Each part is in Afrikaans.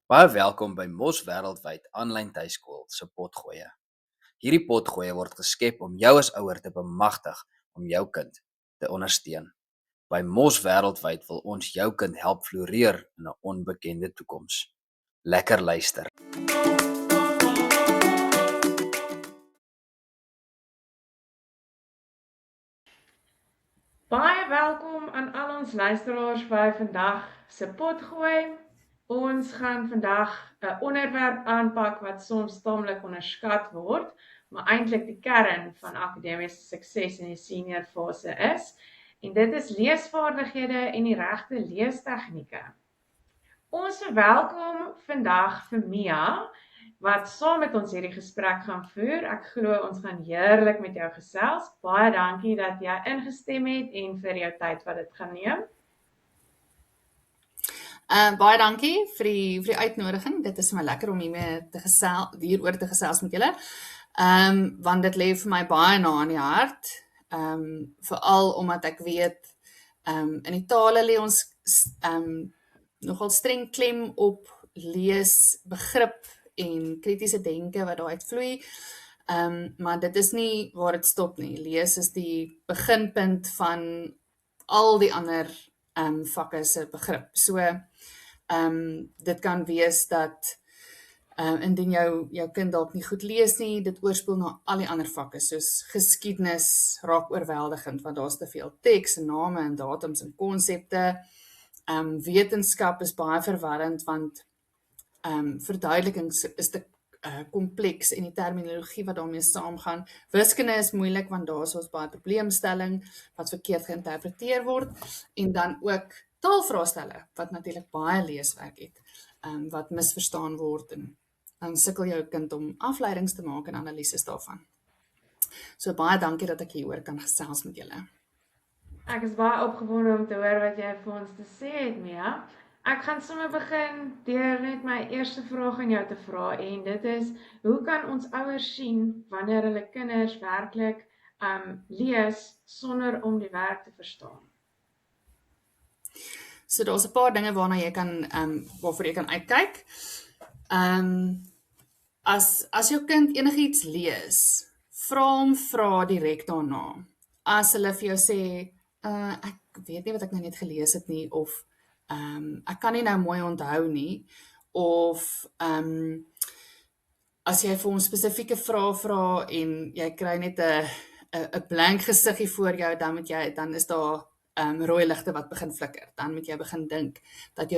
Baie welkom by Mos Wêreldwyd aanlyn tuiskool se potgoeie. Hierdie potgoeie word geskep om jou as ouer te bemagtig om jou kind te ondersteun. By Mos Wêreldwyd wil ons jou kind help floreer in 'n onbekende toekoms. Lekker luister. Baie welkom aan al ons luisteraars by vandag se potgooi. Ons gaan vandag 'n onderwerp aanpak wat soms taamlik onderskat word, maar eintlik die kern van akademiese sukses in die senior fase is. En dit is leesvaardighede en die regte leestegnieke. Ons verwelkom vandag vir Mia, wat saam met ons hierdie gesprek gaan voer. Ek glo ons gaan heerlik met jou gesels. Baie dankie dat jy ingestem het en vir jou tyd wat dit gaan neem. Baie dankie vir die uitnodiging. Dit is my lekker om hieroor te gesels met julle. Want dit lê vir my baie na aan die hart. Veral omdat ek weet in die tale lê ons nogal streng klem op lees, begrip en kritiese denke wat daaruit vloei. Maar dit is nie waar dit stop nie. Lees is die beginpunt van al die ander vakke se begrip. So dit kan wees dat indien jou kind dalk nie goed lees nie, dit oorspoel na al die ander vakke, soos geskiedenis raak oorweldigend, want daar's te veel teks en name en datums en konsepte. Wetenskap is baie verwarrend, want verduideliking is te kompleks en die terminologie wat daarmee saamgaan. Wiskunde is moeilik, want daar is ons baie probleemstelling wat verkeerd geïnterpreteer word, en dan ook taalvraestelle, wat natuurlik baie leeswerk het, wat misverstaan word, en dan sukkel jou kind om afleidings te maak en analises daarvan. So baie dankie dat ek hieroor kan gesels met julle. Ek is baie opgewonde om te hoor wat jy vir ons te sê het, Mia. Ek gaan sommer begin deur net my eerste vraag aan jou te vra, en dit is: hoe kan ons ouers sien wanneer hulle kinders werklik lees sonder om die werk te verstaan? So daar's 'n paar dinge waarna jy kan waarvoor jy kan uitkyk. As jou kind enigiets lees, vra direk daarna. As hulle vir jou sê, ek weet nie wat ek nou net gelees het nie, of ek kan nie nou mooi onthou nie, of as jy vir ons spesifieke vrae vra en jy kry net 'n blank gesiggie voor jou, dan is daar rooi ligte wat begin flikker. Dan moet jy begin dink dat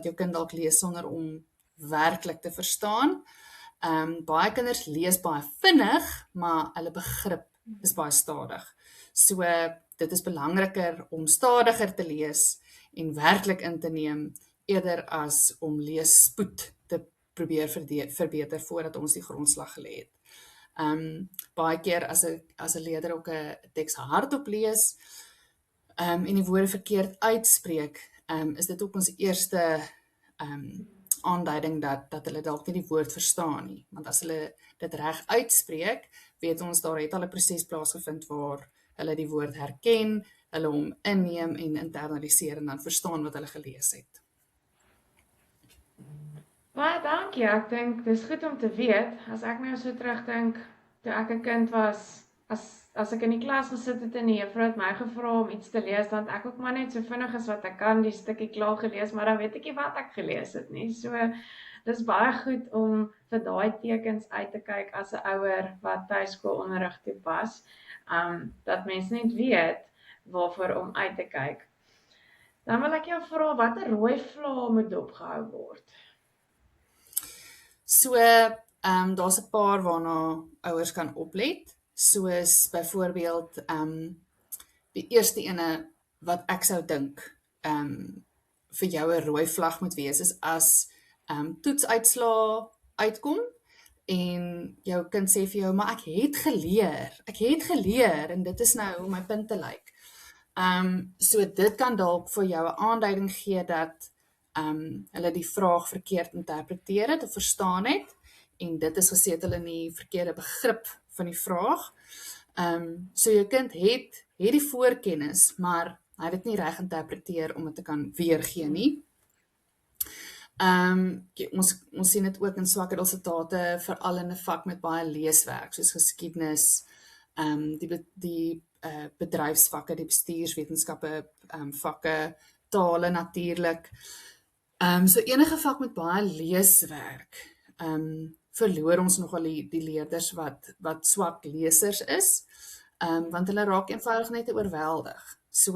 jou kind dalk lees sonder om werklik te verstaan. Baie kinders lees baie vinnig, maar hulle begrip is baie stadig. So dit is belangriker om stadiger te lees en werklik in te neem, eerder as om leesspoed te probeer verbeter voordat ons die grondslag gelê het. Baie keer as 'n leerder ook 'n teks hardop lees en die woorde verkeerd uitspreek, is dit ook ons eerste aanduiding dat hulle dalk nie die woord verstaan nie. Want as hulle dit reg uitspreek, weet ons daar het al 'n proses plaasgevind waar hulle die woord herken, hulle hom inneem en internaliseer en dan verstaan wat hulle gelees het. Baie dankie. Ek dink dis goed om te weet. As ek nou so terugdink, toe ek 'n kind was, as ek in die klas gesit het en die juffrou het my gevra om iets te lees, dan het ek ook maar net so vinnig as wat ek kan die stukkie klaar gelees, maar dan weet ek nie wat ek gelees het nie. So dis baie goed om vir daai tekens uit te kyk as 'n ouer wat tuiskoolonderrig toepas, dat mens net weet waarvoor om uit te kyk. Dan wil ek jou vra, watter rooi vlae moet dopgehou word? So daar's 'n paar waarna ouers kan oplet, soos byvoorbeeld die eerste ene wat ek sou dink vir jou 'n rooi vlag moet wees, is as toetsuitslae uitkom en jou kind sê vir jou, maar ek het geleer en dit is nou hoe my punte lyk. So dit kan dalk vir jou 'n aanduiding gee dat hulle die vraag verkeerd interpreteer het of verstaan het, en dit is gesê dat hulle nie verkeerde begrip van die vraag. So jou kind het die voorkennis, maar hy het dit nie reg interpreteer om dit te kan weergee nie. Ons sien dit ook in swakker resultate, veral in 'n vak met baie leeswerk, soos geskiedenis, die bedryfsvakke, die bestuurswetenskappe, vakke, tale natuurlik. So enige vak met baie leeswerk, verloor ons nogal die leerders wat swak lesers is, want hulle raak eenvoudig net oorweldig. So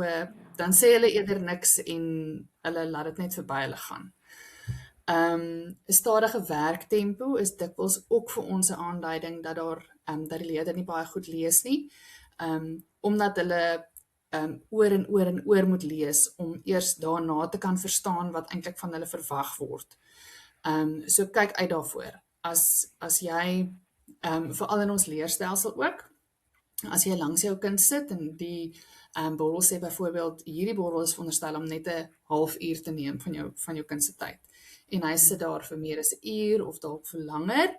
dan sê hulle eerder niks en hulle laat dit net verby hulle gaan. 'n Stadige werktempo is dikwels ook vir ons 'n aanduiding dat dat die leerder nie baie goed lees nie, omdat hulle oor en oor en oor moet lees om eers daarna te kan verstaan wat eintlik van hulle verwag word. So kyk uit daarvoor. As jy veral in ons leerstelsel ook, as jy langs jou kind sit en die borrel sê byvoorbeeld, hierdie borrel is veronderstel om net 'n halfuur te neem van jou kind se tyd, en hy sit daar vir meer as 'n uur of dalk vir langer,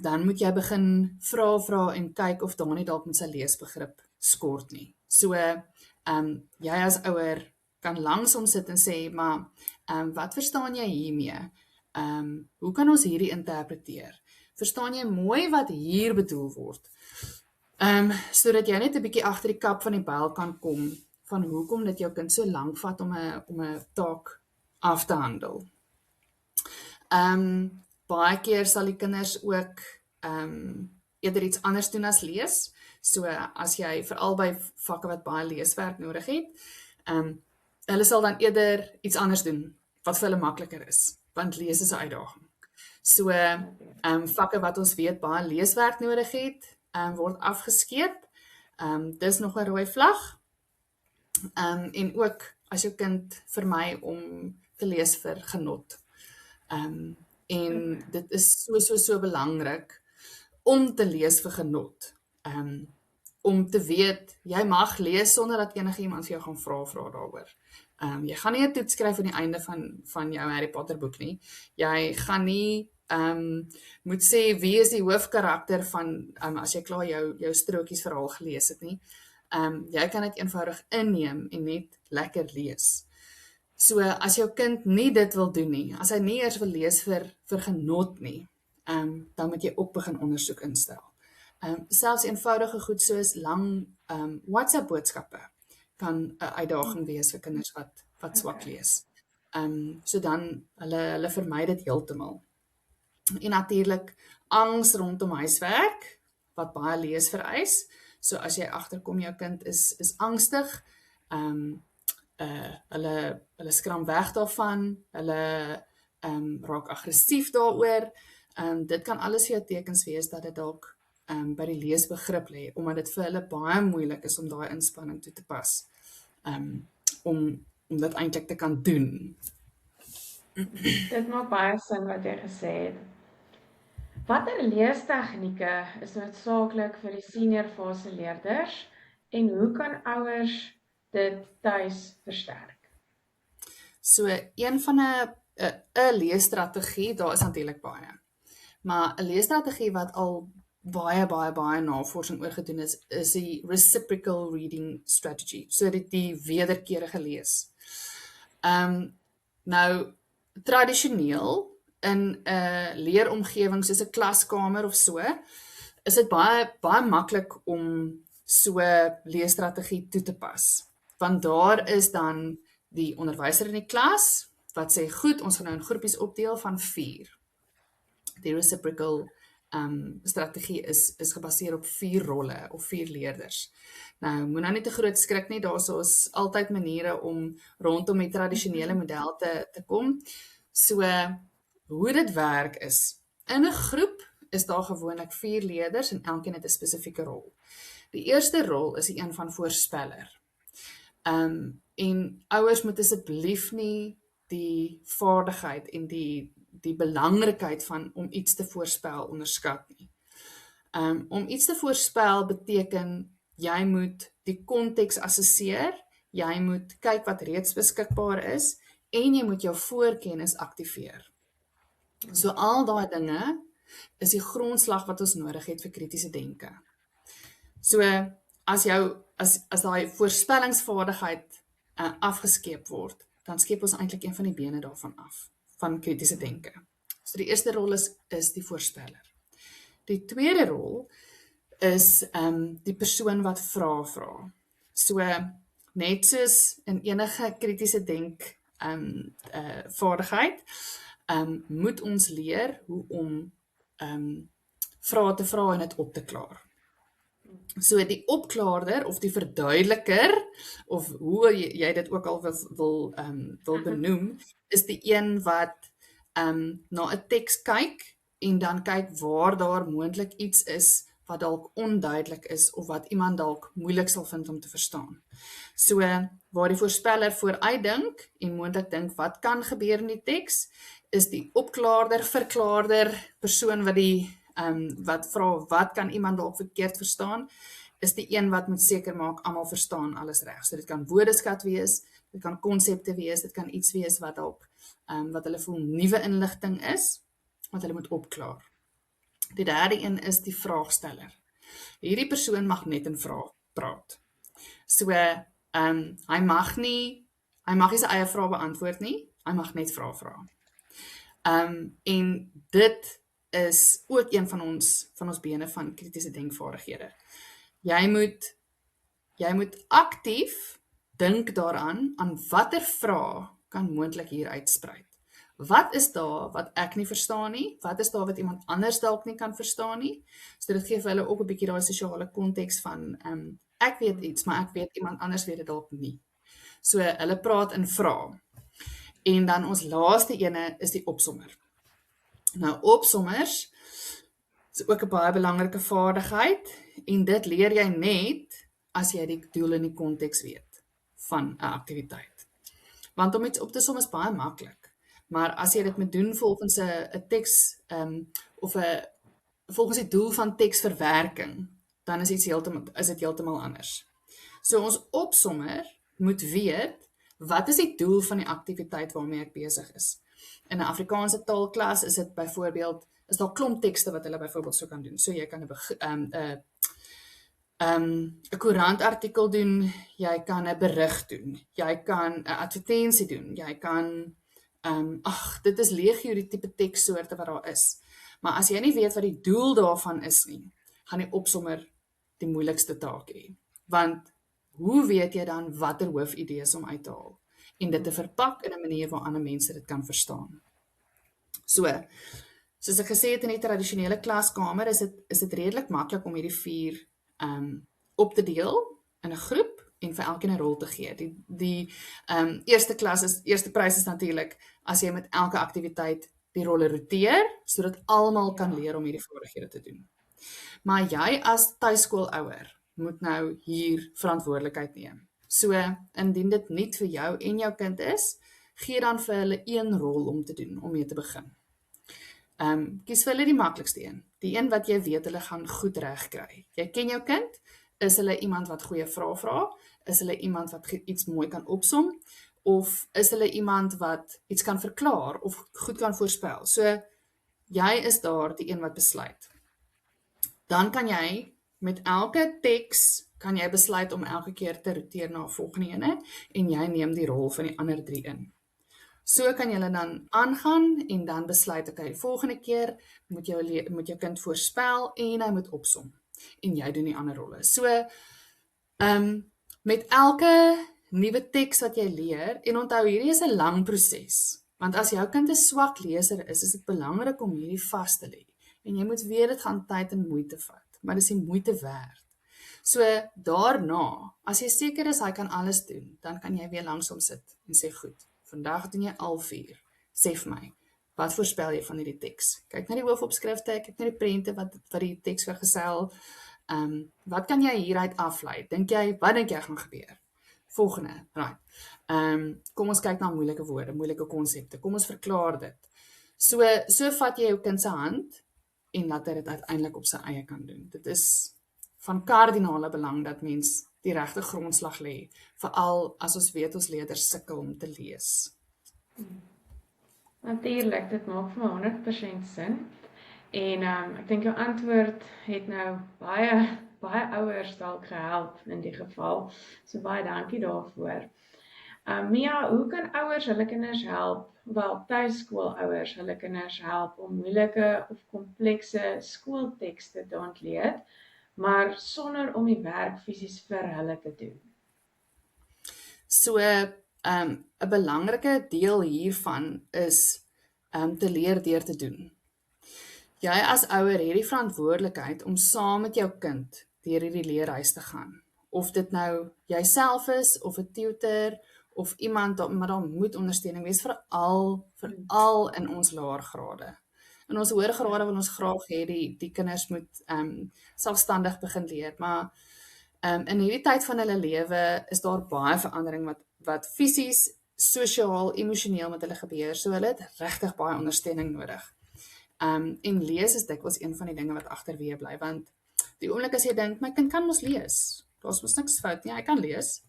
dan moet jy begin vra en kyk of daar nie dalk met sy leesbegrip skort nie. So jy as ouer kan langs hom sit en sê, maar wat verstaan jy hiermee? Hoe kan ons hierdie interpreteer? Verstaan jy mooi wat hier bedoel word? Sodat jy net 'n bietjie agter die kap van die byl kan kom van hoekom dit jou kind so lank vat om 'n taak af te handel. Baie keer sal die kinders ook eerder iets anders doen as lees. So as jy veral by vakke wat baie leeswerk nodig het, hulle sal dan eerder iets anders doen wat vir hulle makliker is, want lees is 'n uitdaging. So vakke wat ons weet baie leeswerk nodig het, word afgeskeep. Dis nog 'n rooi vlag. En ook as jou kind vermy om te lees vir genot. En dit is so belangrik om te lees vir genot. Om te weet, jy mag lees sonder dat enige iemand vir jou gaan vra daaroor. Jy gaan nie 'n toets skryf aan die einde van jou Harry Potter boek nie. Jy gaan nie moet sê wie is die hoofkarakter van as jy klaar jou strokiesverhaal gelees het nie. Jy kan dit eenvoudig inneem en net lekker lees. So as jou kind nie dit wil doen nie, as hy nie eers wil lees vir genot nie, dan moet jy ook begin ondersoek instel. Selfs eenvoudige goed soos lang WhatsApp boodskappe kan 'n uitdaging wees vir kinders wat swak lees. So dan hulle vermy dit heeltemal. En natuurlik angs rondom huiswerk wat baie lees vereis. So as jy agterkom jou kind is angstig, hulle skram weg daarvan, hulle raak aggressief daaroor. Dit kan alles vir jou tekens wees dat dit dalk by die leesbegrip lê, omdat dit vir hulle baie moeilik is om daai inspanning toe te pas, om dit eintlik te kan doen. Dit maak baie sin wat jy gesê het. Watter leestegnieke is noodsaaklik vir die seniorfase leerders en hoe kan ouers dit tuis versterk? So een van 'n leesstrategie, daar is natuurlik baie. Maar 'n leesstrategie wat al baie navorsing oor gedoen is die reciprocal reading strategy, so die wederkerige lees. Nou tradisioneel in 'n leeromgewing soos 'n klaskamer of so, is dit baie maklik om so 'n leesstrategie toe te pas. Want daar is dan die onderwyser in die klas wat sê, goed, ons gaan nou in groepies opdeel van 4. Die reciprocal strategie is gebaseer op 4 rolle of 4 leerders. Nou, moet nou nie te groot skrik nie, daar is altyd maniere om rondom die tradisionele model te kom. So, hoe dit werk is, in 'n groep is daar gewoonlik 4 leerders en elkeen het 'n spesifieke rol. Die eerste rol is die een van voorspeller. En ouers moet asseblief nie die vaardigheid en die belangrikheid van om iets te voorspel onderskat nie. Om iets te voorspel beteken, jy moet die konteks assesseer, jy moet kyk wat reeds beskikbaar is, en jy moet jou voorkennis aktiveer. So al daai dinge is die grondslag wat ons nodig het vir kritiese denke. So as daai voorspellingsvaardigheid afgeskeep word, dan skep ons eintlik een van die bene daarvan af. van kritiese denke. So die eerste rol is die voorspeller. Die tweede rol is die persoon wat vra. So net soos in enige kritiese denk vaardigheid, moet ons leer hoe om vrae te vra en dit op te klaar. So die opklaarder of die verduideliker, of hoe jy dit ook al wil benoem, is die een wat na 'n teks kyk en dan kyk waar daar moontlik iets is wat dalk onduidelik is of wat iemand dalk moeilik sal vind om te verstaan. So waar die voorspeller vooruitdink en moontlik dink wat kan gebeur in die teks, is die opklaarder, verklaarder, persoon wat vra wat kan iemand dalk verkeerd verstaan, is die een wat moet seker maak almal verstaan alles reg. So dit kan woordeskat wees, dit kan konsepte wees, dit kan iets wees wat dalk wat hulle voel nuwe inligting is, wat hulle moet opklaar. Die derde een is die vraagsteller. Hierdie persoon mag net in vrae praat. So hy mag nie sy eie vrae beantwoord nie, hy mag net vrae vra. En dit is ook een van ons bene van kritiese denkvaardighede. Jy moet aktief dink daaraan aan watter vrae kan moontlik hier uitspruit. Wat is daar wat ek nie verstaan nie? Wat is daar wat iemand anders dalk nie kan verstaan nie? So dit gee vir hulle ook 'n bietjie daai sosiale konteks van ek weet iets, maar ek weet iemand anders weet dit dalk nie. So hulle praat in vrae. En dan ons laaste ene is die opsommer. Nou opsommers is ook 'n baie belangrike vaardigheid en dit leer jy net as jy die doel en die konteks weet van 'n aktiwiteit. Want om iets op te som is baie maklik. Maar as jy dit moet doen volgens 'n teks of volgens die doel van teksverwerking, dan is dit heeltemal anders. So ons opsommer moet weet wat is die doel van die aktiwiteit waarmee ek besig is. In 'n Afrikaanse taalklas is dit byvoorbeeld is daar klomp tekste wat hulle byvoorbeeld so kan doen. So jy kan 'n koerantartikel doen, jy kan 'n berig doen, jy kan 'n advertensie doen, jy kan dit is legio die tipe tekssoorte wat daar is. Maar as jy nie weet wat die doel daarvan is nie, gaan die opsommer die moeilikste taak hê. Want hoe weet jy dan watter hoofidees om uit te haal en dit te verpak in 'n manier waar ander mense dit kan verstaan? So, soos ek gesê het in die tradisionele klaskamer is dit redelik maklik om hierdie 4 op te deel in 'n groep en vir elkeen 'n rol te gee. Die eerste prys is natuurlik as jy met elke aktiwiteit die rolle roteer, sodat almal kan leer om hierdie vaardighede te doen. Maar jy as tuiskoolouer moet nou hier verantwoordelikheid neem. So, indien dit nuut vir jou en jou kind is, gee dan vir hulle 1 rol om te doen, om mee te begin. Kies vir hulle die maklikste een, die een wat jy weet hulle gaan goed reg kry. Jy ken jou kind, is hulle iemand wat goeie vrae vra, is hulle iemand wat iets mooi kan opsom, of is hulle iemand wat iets kan verklaar, of goed kan voorspel. So, jy is daar die een wat besluit. Dan kan jy met elke teks, kan jy besluit om elke keer te roteer na 'n volgende ene, en jy neem die rol van die ander 3 in. So kan jy dan aangaan en dan besluit, okay, die volgende keer moet jou kind voorspel en hy moet opsom. En jy doen die ander rolle. So, met elke nuwe teks wat jy leer, en onthou, hierdie is 'n lang proses. Want as jou kind 'n swak leser is dit belangrik om hierdie vas te lê. En jy moet weet, dit gaan tyd en moeite vat, maar dis die moeite werd. So, daarna, as jy seker is hy kan alles doen, dan kan jy weer langs hom sit en sê, goed, vandag doen jy al 4. Sê vir my, wat voorspel jy van hierdie teks? Kyk na die hoofopskrifte, kyk na die prente wat die teks vergesel. Wat kan jy hieruit aflei? Wat dink jy gaan gebeur? Volgende, right. Kom ons kyk na moeilike woorde, moeilike konsepte. Kom ons verklaar dit. So vat jy jou kind se hand en laat hy dit uiteindelik op sy eie kan doen. Dit is van kardinale belang dat mens die regte grondslag lê, veral as ons weet ons leerders sukkel om te lees. Natuurlik, dit maak vir my 100% sin. En ek dink jou antwoord het nou baie ouers dalk gehelp in die geval. So baie dankie daarvoor. Mia, hoe kan ouers hulle kinders help, wel tuiskoolouers hulle kinders help om moeilike of komplekse skooltekste te ontleed, maar sonder om die werk fisies vir hulle te doen? So 'n belangrike deel hiervan is te leer deur te doen. Jy as ouer het die verantwoordelikheid om saam met jou kind deur hierdie leerreis te gaan. Of dit nou jouself is of 'n tutor of iemand, maar daar moet ondersteuning wees veral in ons laer grade. In ons hoër grade wil ons graag hê die kinders moet selfstandig begin leer, maar in hierdie tyd van hulle lewe is daar baie verandering wat fisies, sosiaal, emosioneel met hulle gebeur, so hulle het regtig baie ondersteuning nodig. En lees is dikwels een van die dinge wat agterweë bly, want die oomblik as jy dink, my kind kan mos lees, daar's mos niks fout nie, hy kan lees,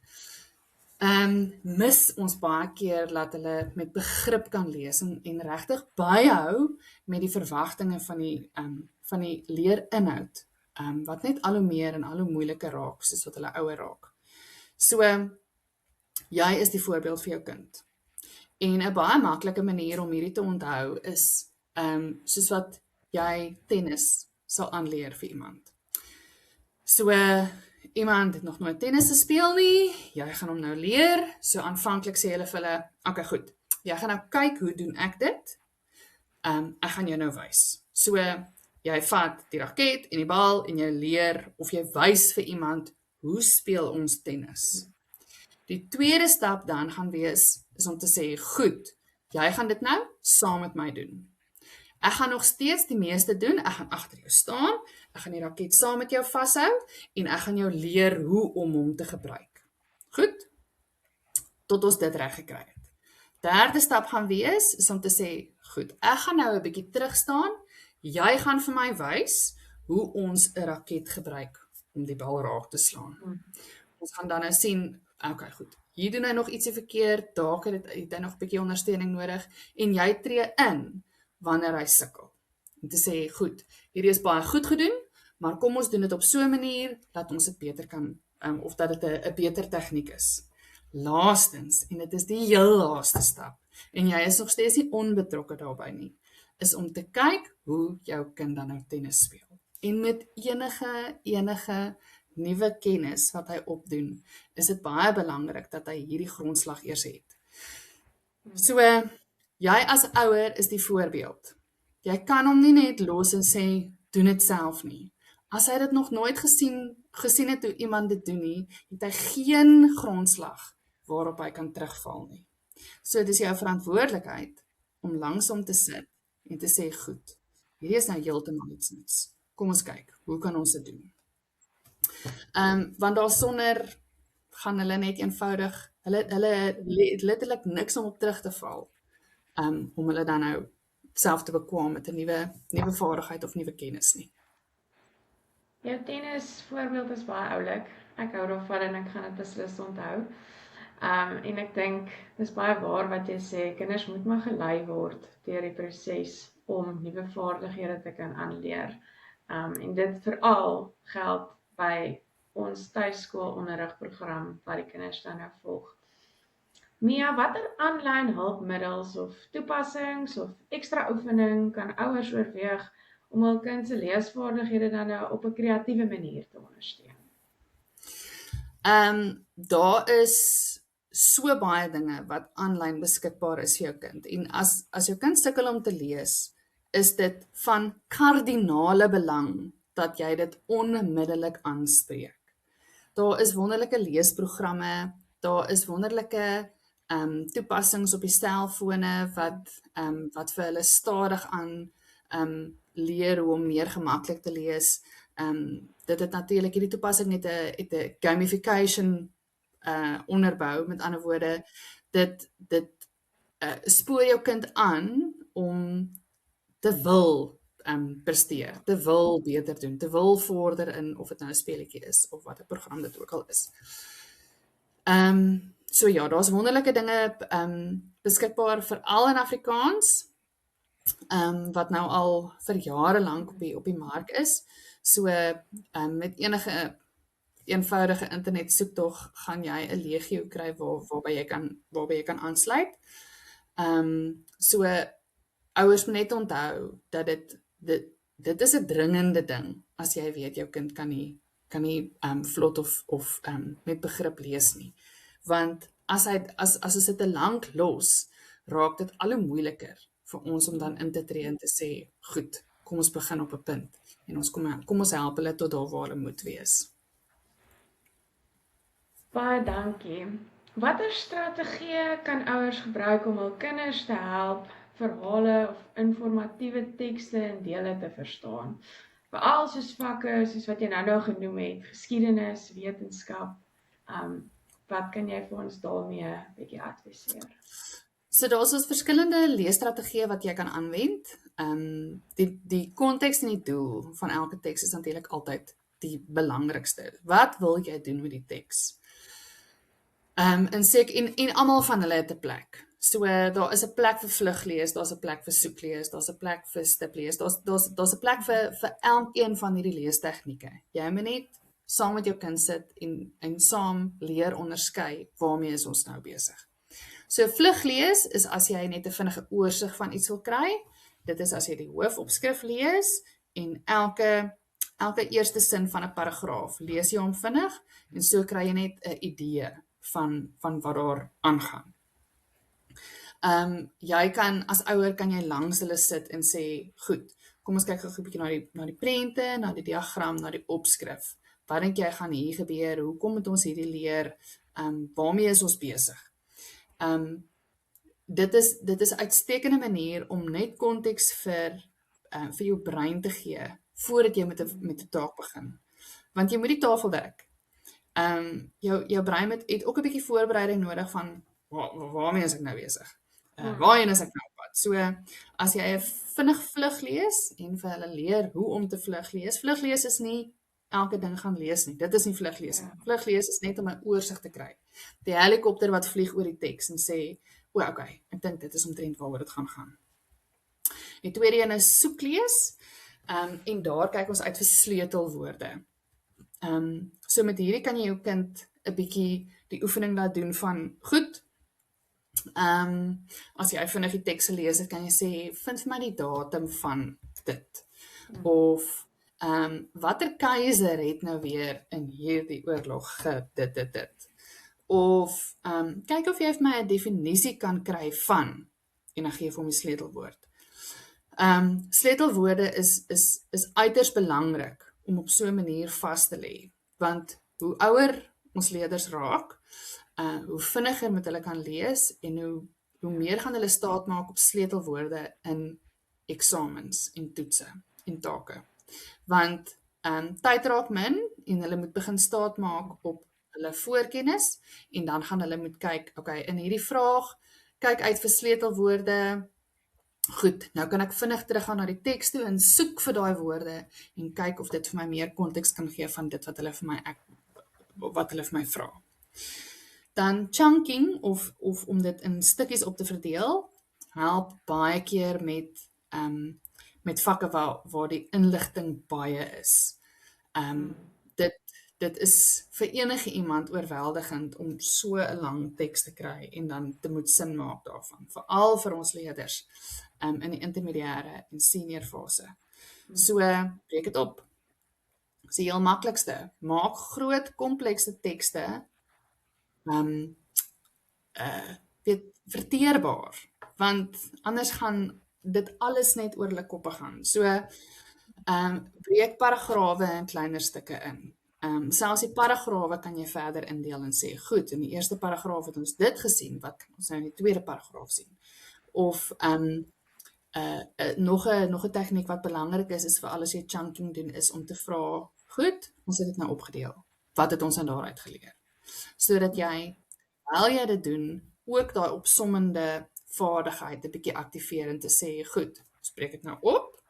mis ons baie keer dat hulle met begrip kan lees en regtig byhou met die verwagtinge van die leerinhoud, wat net al hoe meer en al hoe moeiliker raak, soos wat hulle ouer raak. So, jy is die voorbeeld vir jou kind. En 'n baie maklike manier om hierdie te onthou is, soos wat jy tennis sal aanleer vir iemand. So, iemand het nog nooit tennis gespeel nie, jy gaan hom nou leer, so aanvanklik sê hulle vir hulle, okay goed, jy gaan nou kyk hoe doen ek dit, ek gaan jou nou wys. So, jy vat die raket en die bal en jy leer of jy wys vir iemand, hoe speel ons tennis. Die tweede stap dan gaan wees, is om te sê, goed, jy gaan dit nou saam met my doen. Ek gaan nog steeds die meeste doen, ek gaan agter jou staan, ek gaan die raket saam met jou vashou, en ek gaan jou leer hoe om hom te gebruik. Goed? Tot ons dit reg gekry het. Derde stap gaan wees, is om te sê, goed, ek gaan nou 'n bietjie terug staan, jy gaan vir my wys, hoe ons 'n raket gebruik, om die bal raak te slaan. Ons gaan dan nou sien, okay goed, hier doen hy nog ietsie verkeerd, daar het hy nog 'n bietjie ondersteuning nodig, en jy tree in, wanneer hy sukkel. Om te sê, goed, hierdie is baie goed gedoen, maar kom ons doen dit op so 'n manier, dat ons dit beter kan, of dat dit 'n beter tegniek is. Laastens, en dit is die heel laaste stap, en jy is nog steeds nie onbetrokke daarbey nie, is om te kyk hoe jou kind dan nou tennis speel. En met enige nuwe kennis wat hy opdoen, is dit baie belangrik dat hy hierdie grondslag eers het. So, jy as ouer is die voorbeeld. Jy kan hom nie net los en sê, doen dit self nie. As hy dit nog nooit gesien het hoe iemand dit doen nie, het hy geen grondslag waarop hy kan terugval nie. So, dit is jou verantwoordelikheid om langs hom te sit en te sê, goed, hierdie is nou heeltemal iets niks. Kom ons kyk, hoe kan ons dit doen? Want daarsonder gaan hulle net eenvoudig, hulle het letterlik niks om op terug te val, om hulle dan nou self te bekwam met 'n nuwe vaardigheid of nuwe kennis nie. Jou tennis voorbeeld is baie oulik. Ek hou daarvan en ek gaan dit beslis onthou. En ek dink, dis baie waar wat jy sê, kinders moet maar gelei word deur die proses om nuwe vaardighede te kan aanleer. En dit veral geld by ons tuiskoolonderrigprogram wat die kinders dan nou volg. Mia, watter aanlyn hulpmiddels of toepassings of ekstra oefening kan ouers oorweeg om hul kind se leesvaardighede dan nou op 'n kreatiewe manier te ondersteun? Daar is so baie dinge wat aanlyn beskikbaar is vir jou kind. En as jou kind sukkel om te lees, is dit van kardinale belang dat jy dit onmiddellik aanspreek. Daar is wonderlike leesprogramme, daar is wonderlike toepassings op die selfone wat vir hulle stadig aan leer hoe om meer gemaklik te lees. Dit het natuurlik, hierdie toepassing het 'n gamification onderbou, met ander woorde, dit spoor jou kind aan om te wil presteer, te wil beter doen, te wil vorder in, of dit nou 'n speletjie is, of wat 'n program dit ook al is. So ja, daar's wonderlike dinge beskikbaar, veral in Afrikaans, wat nou al vir jare lank op die mark is. So met enige eenvoudige internet soektog gaan jy 'n legio kry waarby jy kan aansluit. So ouers moet net onthou dat dit is 'n dringende ding as jy weet jou kind kan nie vlot of met begrip lees nie. Want as ons dit te lank los, raak dit al hoe moeiliker vir ons om dan in te tree en te sê, goed, kom ons begin op 'n punt en kom ons help hulle tot daar waar hulle moet wees. Baie dankie. Watter strategieë kan ouers gebruik om hul kinders te help verhale of informatiewe tekste en dele te verstaan? Veral soos vakke soos wat jy nou genoem het, geskiedenis, wetenskap. Wat kan jy vir ons daarmee 'n bietjie adviseer? So daar's ons verskillende leesstrategieë wat jy kan aanwend. Die konteks en die doel van elke teks is natuurlik altyd die belangrikste. Wat wil jy doen met die teks? En almal van hulle het 'n plek. So daar is 'n plek vir vluglees, daar's 'n plek vir soeklees, daar's 'n plek vir stiplees, daar's 'n plek vir elkeen van hierdie leestegnieke. Jy moet net saam met jou kind sit en saam leer onderskei waarmee is ons nou besig. So vluglees is as jy net 'n vinnige oorsig van iets wil kry. Dit is as jy die hoofopskrif lees en elke eerste sin van 'n paragraaf lees jy hom vinnig en so kry jy net 'n idee van wat daar aangaan. Jy kan as ouer kan jy langs hulle sit en sê, goed, kom ons kyk gou 'n bietjie na die prente, na die diagram, na die opskrif. Wat dink jy gaan hier gebeur? Hoekom moet ons hierdie leer? Waarmee is ons besig? Dit is 'n uitstekende manier om net konteks vir jou brein te gee voordat jy met 'n taak begin. Want jy moet die tafel dek. Jou brein het ook 'n bietjie voorbereiding nodig van waarmee is ek nou besig? Waarheen is ek nou op pad? So as jy 'n vinnig vlug lees en vir hulle leer hoe om te vlug lees. Vlug lees is nie elke ding gaan lees nie. Dit is nie vlug lees nie. Vlug lees is net om 'n oorsig te kry. Die helikopter wat vlieg oor die teks en sê, okay, ek dink dit is omtrent waaroor dit gaan. Die tweede een is soeklees. En daar kyk ons uit vir sleutelwoorde. So met hierdie kan jy jou kind 'n bietjie die oefening laat doen van, goed, as jy vinnig die teks gelees het, kan jy sê, vind vir my die datum van dit. Of, watter keiser het nou weer in hierdie oorlog dit. Of, kyk of jy vir my 'n definisie kan kry van, en dan gee vir hom die sleutelwoord. Sleutelwoorde is uiters belangrik om op so 'n manier vas te lê, want hoe ouer ons leerders raak, hoe vinniger moet hulle kan lees en hoe meer gaan hulle staat maak op sleutelwoorde in eksamens en toetse en take. Want tyd raak min en hulle moet begin staat maak op hulle voorkennis en dan gaan hulle moet kyk, okay, in hierdie vraag, kyk uit vir sleutelwoorde. Goed, nou kan ek vinnig teruggaan na die teks toe en soek vir daai woorde en kyk of dit vir my meer konteks kan gee van dit wat hulle vir my vra. Dan chunking of om dit in stukkies op te verdeel, help baie keer met vakke waar die inligting baie is. Dit is vir enige iemand oorweldigend om so 'n lang teks te kry en dan te moet sin maak daarvan, veral vir ons leerders in die intermediêre en senior fase. So breek dit op. Dis die heel maklikste. Maak groot komplekse tekste verteerbaar, want anders gaan dit alles net oor hulle koppe gaan. So breek paragrawe in kleiner stukke in. Selfs die paragrawe kan jy verder indeel en sê, goed, in die eerste paragraaf het ons dit gesien, wat kan ons nou in die tweede paragraaf sien? Of nog 'n tegniek wat belangrik is vir alles jy chunking doen, is om te vra, goed, ons het dit nou opgedeel. Wat het ons aan daaruit geleer? Sodat jy, terwyl jy dit doen, ook daai opsommende vaardigheid 'n bietjie aktiveer en te sê, goed, ons breek dit nou op,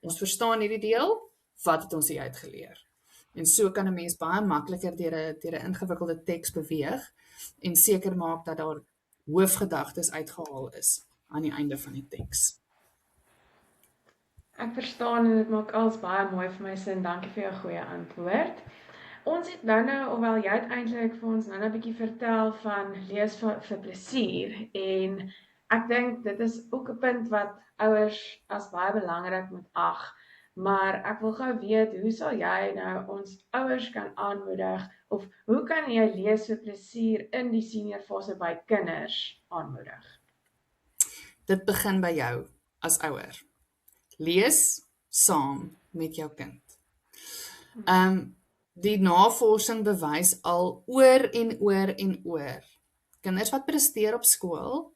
ons verstaan hierdie deel, wat het ons hier uitgeleer? En so kan 'n mens baie makliker deur 'n ingewikkelde teks beweeg en seker maak dat daar hoofgedagtes uitgehaal is aan die einde van die teks. Ek verstaan en dit maak alles baie mooi vir my sin. Dankie vir jou goeie antwoord. Ons het nou, ofwel jy het eintlik vir ons nou 'n bietjie vertel van lees vir plesier en ek dink dit is ook 'n punt wat ouers as baie belangrik moet ag. Maar ek wil gou weet, hoe sal jy nou ons ouers kan aanmoedig of hoe kan jy lees vir plesier in die senior fase by kinders aanmoedig? Dit begin by jou as ouer. Lees saam met jou kind. Die navorsing bewys al oor en oor en oor. Kinders wat presteer op skool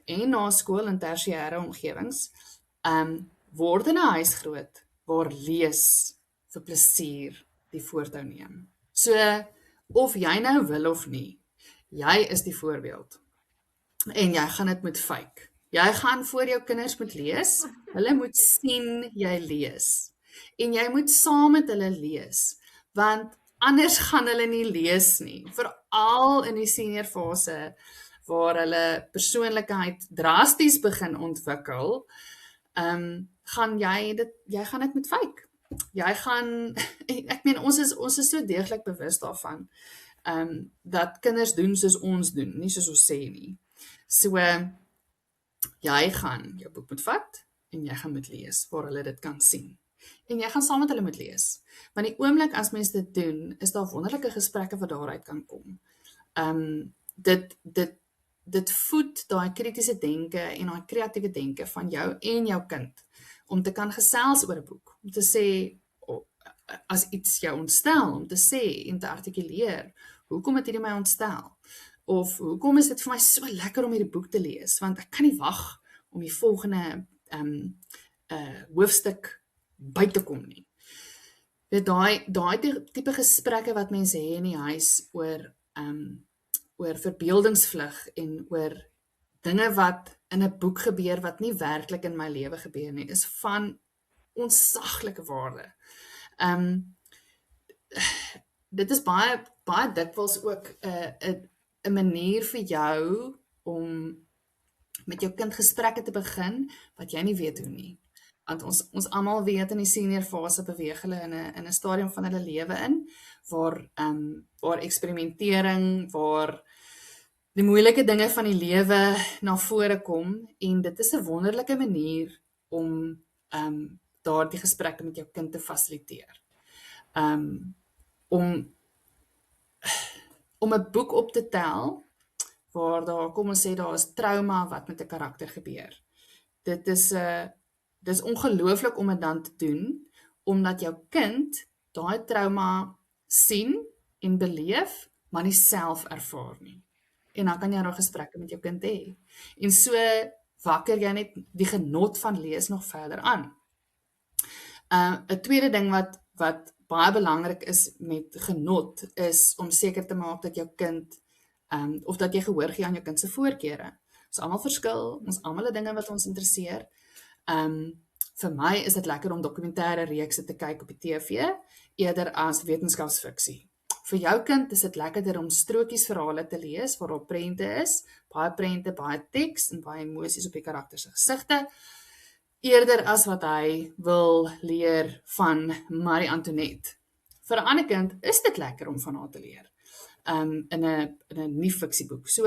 en na skool in tersiêre omgewings, word in 'n huis groot waar lees vir plesier die voortou neem. So, of jy nou wil of nie, jy is die voorbeeld. En jy gaan dit moet fake. Jy gaan voor jou kinders moet lees. Hulle moet sien jy lees. En jy moet saam met hulle lees, want anders gaan hulle nie lees nie. Veral in die senior fase waar hulle persoonlikheid drasties begin ontwikkel, gaan jy gaan dit met fake. Jy gaan, ek meen ons is so deeglik bewus daarvan, dat kinders doen soos ons doen, nie soos ons sê nie. So, jy gaan jou boek moet vat en jy gaan moet lees waar hulle dit kan sien. En jy gaan saam met hulle moet lees. Want die oomblik as mens dit doen, is daar wonderlike gesprekke wat daaruit kan kom. Dit voed daai kritiese denke en daai kreatiewe denke van jou en jou kind om te kan gesels oor 'n boek, om te sê as iets jou ontstel, om te sê en te artikuleer, hoekom het hierdie my ontstel? Of hoekom is dit vir my so lekker om hierdie boek te lees, want ek kan nie wag om die volgende hoofstuk by te kom nie. Daai tipe gesprekke wat mense hê in die huis oor verbeeldingsvlug en oor dinge wat in 'n boek gebeur wat nie werklik in my lewe gebeur nie, is van ontsaglike waarde. Dit is baie dikwels ook 'n manier vir jou om met jou kind gesprekke te begin wat jy nie weet hoe nie. Want ons almal weet in die senior fase beweeg hulle in 'n stadium van hulle lewe in waar eksperimentering, waar die moeilike dinge van die lewe na vore kom en dit is 'n wonderlike manier om daardie gesprekke met jou kind te fasiliteer. Om 'n boek op te tel waar daar, kom ons sê, daar is trauma wat met 'n karakter gebeur. Dit is ongelooflik om dit dan te doen, omdat jou kind daai trauma sien en beleef, maar nie self ervaar nie. En dan kan jy daar gesprekke met jou kind hê. En so wakker jy net die genot van lees nog verder aan. 'n tweede ding wat baie belangrik is met genot, is om seker te maak dat jou kind, of dat jy gehoor gee aan jou kind se voorkeure. Ons almal verskil, ons almal het dinge wat ons interesseer. Vir my is dit lekker om dokumentêre reekse te kyk op die TV, eerder as wetenskapsfiksie. Vir jou kind is dit lekkerder om strokiesverhale te lees, waar daar prente is, baie prente, baie teks en baie emosies op die karakters se gesigte, eerder as wat hy wil leer van Marie Antoinette. Vir 'n ander kind is dit lekker om van haar te leer, in 'n nie fiksieboek. So,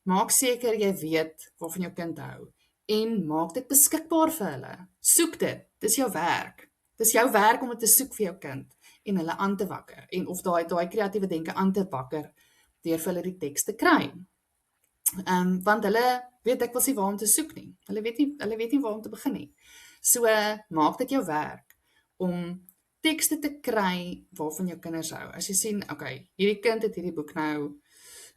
maak seker jy weet waarvan jou kind hou, en maak dit beskikbaar vir hulle. Soek dit, dis jou werk. Dis jou werk om dit te soek vir jou kind, en hulle aan te wakker, en of daai kreatiewe denke aan te wakker, deur vir hulle die teks te kry. Want hulle weet dikwels nie waar om te soek nie. Hulle weet nie waar om te begin nie. So, maak dit jou werk om tekste te kry waarvan jou kinders hou. As jy sien, okay, hierdie kind het hierdie boek nou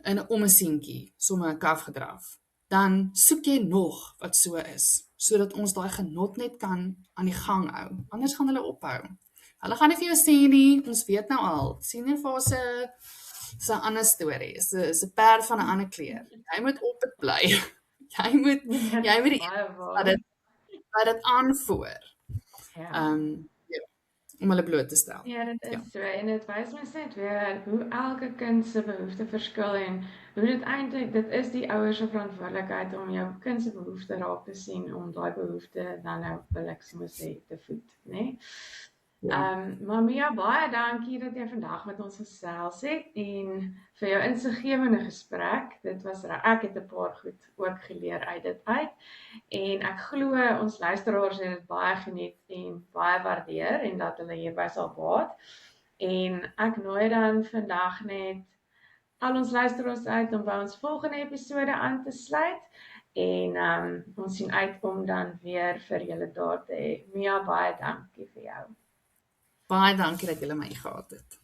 in 'n ommesientjie, sommer 'n kaf gedraf, dan soek jy nog wat so is, sodat ons daai genot net kan aan die gang hou. Anders gaan hulle ophou. Hulle gaan nie vir jou sê nie, ons weet nou al, senior fase is 'n ander storie, is 'n perd van 'n ander kleur. Jy moet op dit bly. Jy moet die wat dit aanvoer. Ja. Om hulle bloot te stel. Ja, dit is so, en dit wys my net weer hoe elke kind se behoefte verskil en hoe dit is die ouers se verantwoordelikheid om jou kind se behoefte raak te sien, om daai behoefte dan nou wil ek sommer sê te voed, né? Ja. Maar Mia, baie dankie dat jy vandag met ons gesels het en vir jou insiggewende gesprek. Dit was ek het 'n paar goed ook geleer uit dit uit. En ek glo ons luisteraars het dit baie geniet en baie waardeer en dat hulle hierby sal baat. En ek nooi dan vandag net al ons luisteraars uit om by ons volgende episode aan te sluit. En ons sien uit om dan weer vir julle daar te hê. Mia, baie dankie vir jou. Baie dankie dat julle my gehad het.